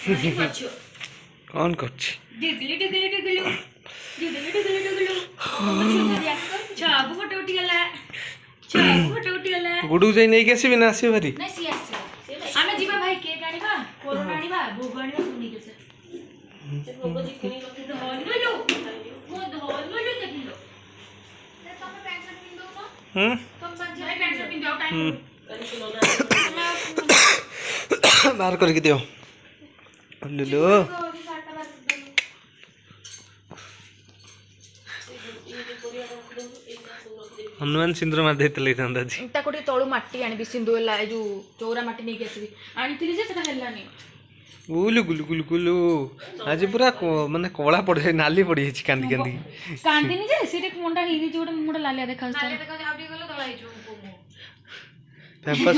कौन करछ डिगली डिगली डिगली डिगली डिगली डिगली छाबु फोटो उठी गला छाबु फोटो उठी गला गुडू जाई नहीं केसी बिना आसी भरी नहीं सी आसी आमे जीवा भाई केक आनिबा कोरोना आनिबा भोग आनिबा सुनी के से भोग जी किनी रखि दो हल बोलू मो धोल बोलू देखिलो ते तमे पैंट शर्ट पिन दो तो तुम संजय पैंट शर्ट पिन जाओ टाइम बाहर करके दियो लुलु हनुमान सिंदूर मार देते लेथांदा जी इटा कोटी तळु माटी आनी सिंदूर ला जो चौरा माटी नहीं केसी आनी थिली जे सेटा हेलानी गुलु गुलु गुलु गुलु आज पूरा माने कोळा पड़ जाय नाली पड़ जाय कांदी कांदी कांदी नहीं जे सेटे मुंडा हिरी जोडे मुंडा लालिया देखा पैम्पस